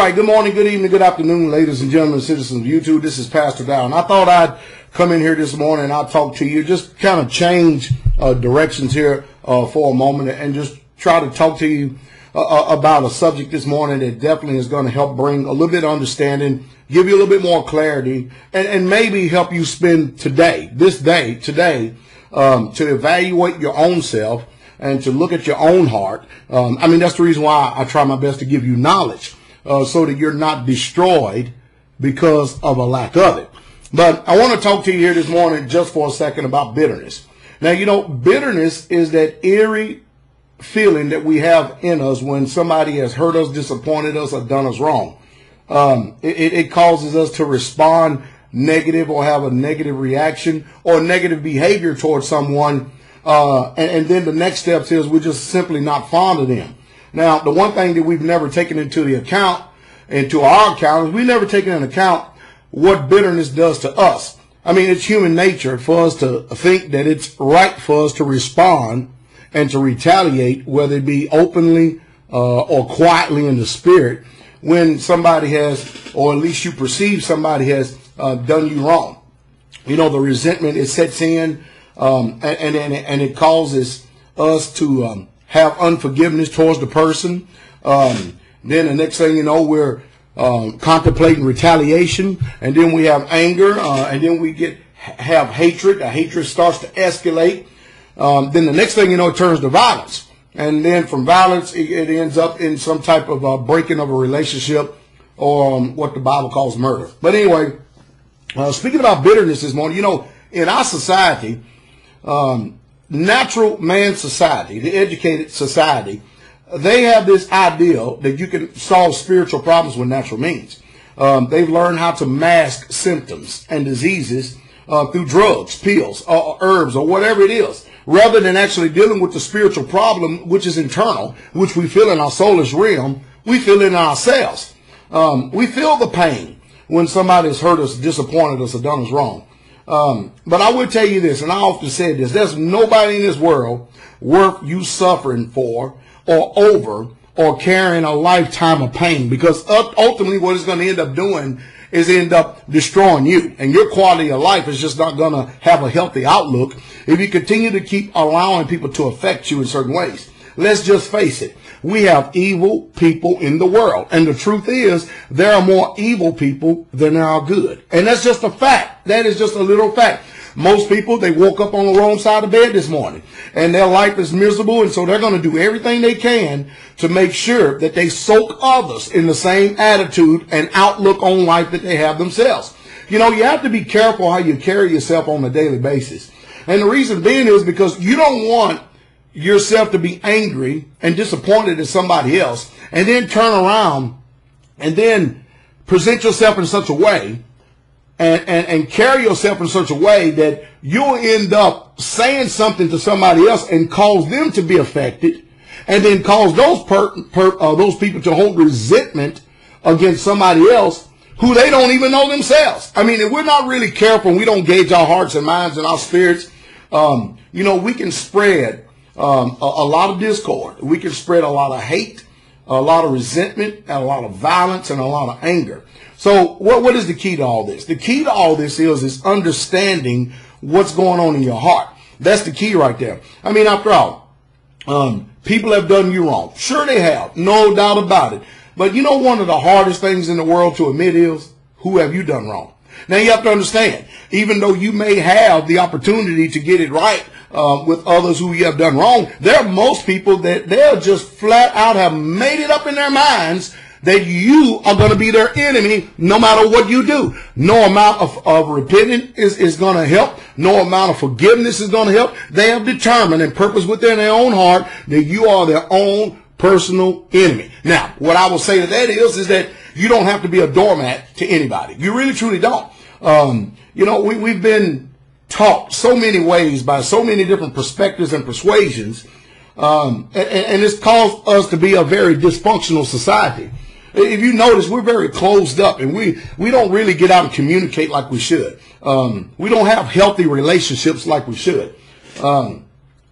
right, good morning, good evening, good afternoon, ladies and gentlemen, citizens of YouTube. This is Pastor Dowell, and I thought I'd come in here this morning and I'll talk to you, just kind of change directions here for a moment and just try to talk to you about a subject this morning that definitely is going to help bring a little bit of understanding, give you a little bit more clarity, and maybe help you spend today to evaluate your own self and to look at your own heart. That's the reason why I try my best to give you knowledge so that you're not destroyed because of a lack of it. But I want to talk to you here this morning just for a second about bitterness. Now, you know, bitterness is that eerie feeling that we have in us when somebody has hurt us, disappointed us, or done us wrong. It causes us to respond negative or have a negative reaction or negative behavior towards someone. And then the next step is we're just simply not fond of them. Now, the one thing that we've never taken into our account is we've never taken into account what bitterness does to us. I mean, it's human nature for us to think that it's right for us to respond and to retaliate, whether it be openly or quietly in the spirit, when somebody has, or at least you perceive somebody has done you wrong. You know, the resentment, it sets in, and it causes us to have unforgiveness towards the person. Then the next thing you know, we're contemplating retaliation, and then we have anger, and then we have hatred. The hatred starts to escalate. Then the next thing you know, it turns to violence. And then from violence, it ends up in some type of breaking of a relationship, or what the Bible calls murder. But anyway, speaking about bitterness this morning, you know, in our society, natural man society, the educated society, they have this ideal that you can solve spiritual problems with natural means. They've learned how to mask symptoms and diseases through drugs, pills, or herbs, or whatever it is, rather than actually dealing with the spiritual problem, which is internal, which we feel in our soulish realm, we feel in ourselves. We feel the pain when somebody has hurt us, disappointed us, or done us wrong. But I will tell you this, and I often say this, there's nobody in this world worth you suffering for or over or carrying a lifetime of pain, because ultimately what it's going to end up doing is end up destroying you, and your quality of life is just not going to have a healthy outlook if you continue to keep allowing people to affect you in certain ways. Let's just face it. We have evil people in the world. And the truth is, there are more evil people than there are good. And that's just a fact. That is just a little fact. Most people, they woke up on the wrong side of bed this morning, and their life is miserable, and so they're going to do everything they can to make sure that they soak others in the same attitude and outlook on life that they have themselves. You know, you have to be careful how you carry yourself on a daily basis. And the reason being is because you don't want yourself to be angry and disappointed at somebody else and then turn around and then present yourself in such a way and carry yourself in such a way that you'll end up saying something to somebody else and cause them to be affected, and then cause those people to hold resentment against somebody else who they don't even know themselves. I mean, if we're not really careful and we don't gauge our hearts and minds and our spirits, you know, we can spread a lot of discord. We can spread a lot of hate, a lot of resentment, and a lot of violence, and a lot of anger. So what is the key to all this? The key to all this is understanding what's going on in your heart. That's the key right there. I mean, after all, people have done you wrong. Sure they have. No doubt about it. But you know, one of the hardest things in the world to admit is, who have you done wrong? Now you have to understand, even though you may have the opportunity to get it right with others who you have done wrong, there are most people that they'll just flat out have made it up in their minds that you are going to be their enemy no matter what you do. No amount of repenting is going to help. No amount of forgiveness is going to help. They have determined and purpose within their own heart that you are their own personal enemy. Now, what I will say to that is that you don't have to be a doormat to anybody. You really, truly don't. You know, we've been taught so many ways by so many different perspectives and persuasions, and it's caused us to be a very dysfunctional society. If you notice, we're very closed up, and we don't really get out and communicate like we should. We don't have healthy relationships like we should.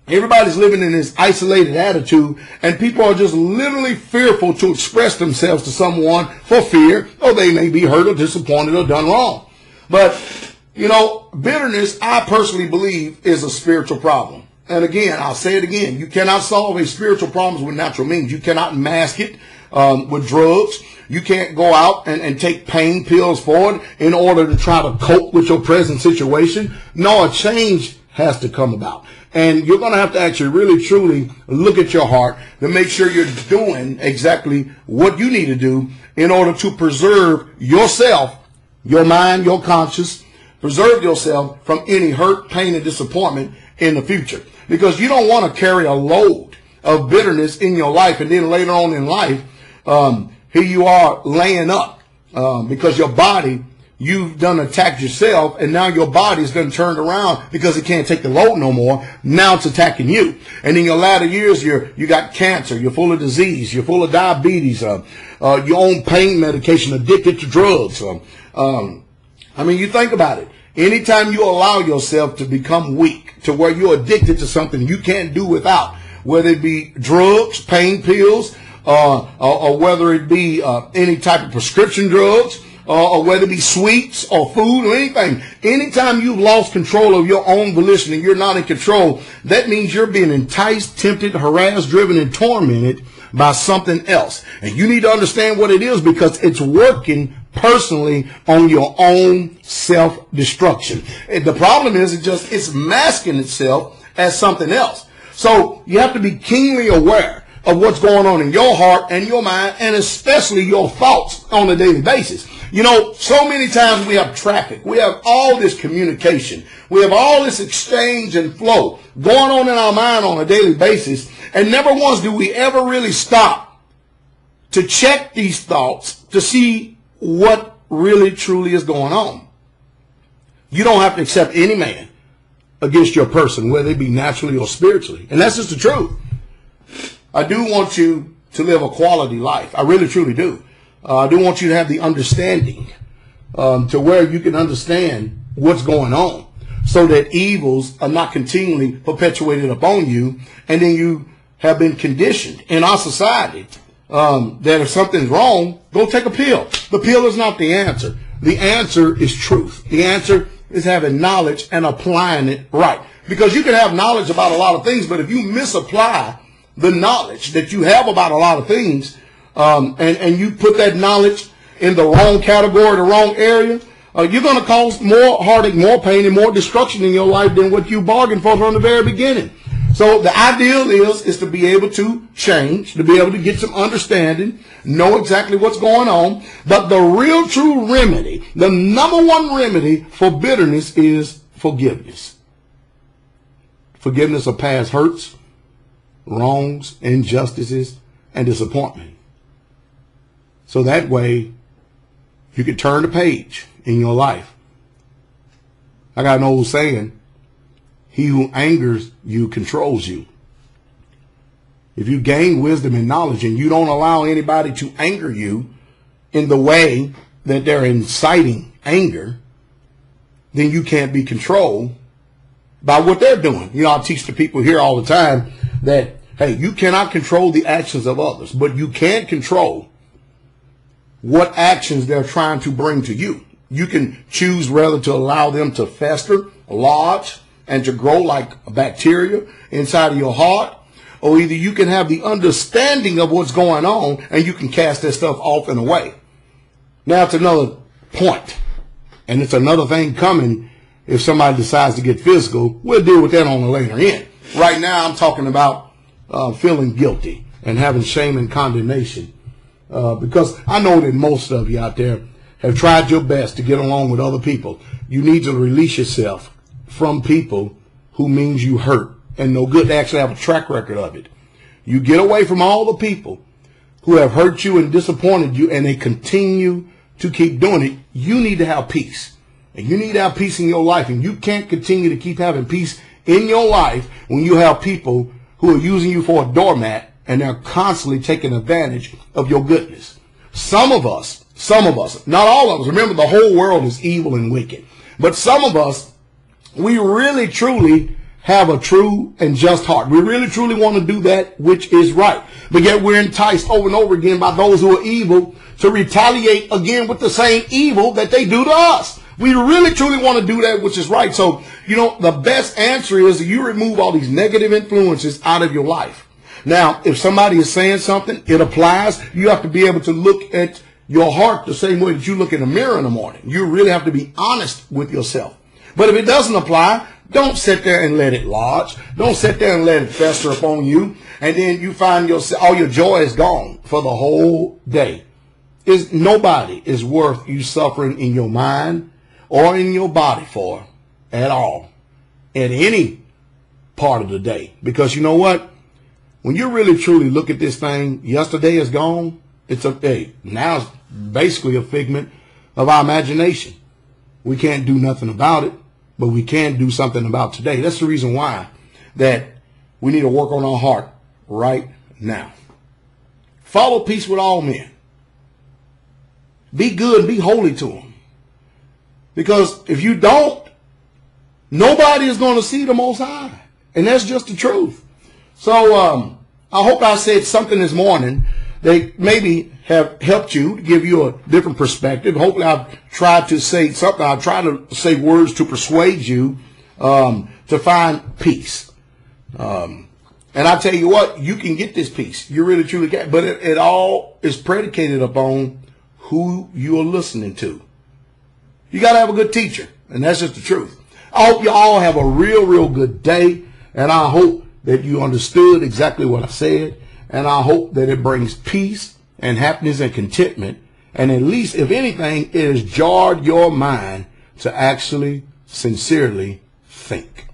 Everybody's living in this isolated attitude, and people are just literally fearful to express themselves to someone for fear, or they may be hurt or disappointed or done wrong. But, you know, bitterness, I personally believe, is a spiritual problem. And again, I'll say it again, you cannot solve a spiritual problem with natural means. You cannot mask it with drugs. You can't go out and take pain pills for it in order to try to cope with your present situation. No, a change has to come about. And you're going to have to actually really, truly look at your heart to make sure you're doing exactly what you need to do in order to preserve yourself, your mind, your conscience, preserve yourself from any hurt, pain, and disappointment in the future. Because you don't want to carry a load of bitterness in your life, and then later on in life, here you are laying up because your body, you've done attacked yourself, and now your body's done turned around because it can't take the load no more. Now it's attacking you. And in your latter years, you got cancer, you're full of disease, you're full of diabetes, your own pain medication, addicted to drugs. I mean, you think about it. Anytime you allow yourself to become weak, to where you're addicted to something you can't do without, whether it be drugs, pain pills, or whether it be any type of prescription drugs, or whether it be sweets or food or anything. Anytime you've lost control of your own volition and you're not in control, that means you're being enticed, tempted, harassed, driven, and tormented by something else. And you need to understand what it is, because it's working personally on your own self-destruction. And the problem is it's masking itself as something else. So you have to be keenly aware of what's going on in your heart and your mind, and especially your thoughts on a daily basis. You know, so many times we have traffic. We have all this communication. We have all this exchange and flow going on in our mind on a daily basis. And never once do we ever really stop to check these thoughts to see what really truly is going on. You don't have to accept any man against your person, whether it be naturally or spiritually. And that's just the truth. I do want you to live a quality life. I really, truly do. I do want you to have the understanding to where you can understand what's going on, so that evils are not continually perpetuated upon you, and then you have been conditioned in our society that if something's wrong, go take a pill. The pill is not the answer. The answer is truth. The answer is having knowledge and applying it right. Because you can have knowledge about a lot of things, but if you misapply the knowledge that you have about a lot of things, and you put that knowledge in the wrong category, the wrong area, you're going to cause more heartache, more pain, and more destruction in your life than what you bargained for from the very beginning. So the ideal is to be able to change, to be able to get some understanding, know exactly what's going on. But the real true remedy, the number one remedy for bitterness, is forgiveness. Forgiveness of past hurts, wrongs, injustices, and disappointment. So that way you can turn the page in your life. I got an old saying, he who angers you controls you. If you gain wisdom and knowledge and you don't allow anybody to anger you in the way that they're inciting anger, then you can't be controlled by what they're doing. You know, I teach the people here all the time that, hey, you cannot control the actions of others, but you can control what actions they're trying to bring to you. You can choose whether to allow them to fester, lodge, and to grow like a bacteria inside of your heart, or either you can have the understanding of what's going on and you can cast that stuff off and away. Now it's another point, and it's another thing coming. If somebody decides to get physical, we'll deal with that on the later end. Right now I'm talking about feeling guilty and having shame and condemnation, because I know that most of you out there have tried your best to get along with other people. You need to release yourself from people who means you hurt and no good. They actually have a track record of it. You get away from all the people who have hurt you and disappointed you, and they continue to keep doing it. You need to have peace, and you need to have peace in your life, and you can't continue to keep having peace in your life when you have people who are using you for a doormat and they're constantly taking advantage of your goodness. Some of us, not all of us, remember the whole world is evil and wicked, but some of us, we really truly have a true and just heart. We really truly want to do that which is right. But yet we're enticed over and over again by those who are evil to retaliate again with the same evil that they do to us. We really truly want to do that which is right. So, the best answer is that you remove all these negative influences out of your life. Now, if somebody is saying something, it applies. You have to be able to look at your heart the same way that you look in the mirror in the morning. You really have to be honest with yourself. But if it doesn't apply, don't sit there and let it lodge. Don't sit there and let it fester upon you. And then you find all your joy is gone for the whole day. Nobody is worth you suffering in your mind or in your body for at all at any part of the day. Because you know what? When you really truly look at this thing, yesterday is gone. Now it's basically a figment of our imagination. We can't do nothing about it, but we can do something about today. That's the reason why that we need to work on our heart right now. Follow peace with all men. Be good and be holy to them. Because if you don't, nobody is going to see the Most High. And that's just the truth. So I hope I said something this morning that maybe have helped you, to give you a different perspective. Hopefully I've tried to say something. I've tried to say words to persuade you to find peace. And I tell you what, you can get this peace. You really truly can. But it all is predicated upon who you are listening to. You got to have a good teacher. And that's just the truth. I hope you all have a real good day. And I hope that you understood exactly what I said. And I hope that it brings peace and happiness and contentment. And at least, if anything, it has jarred your mind to actually sincerely think.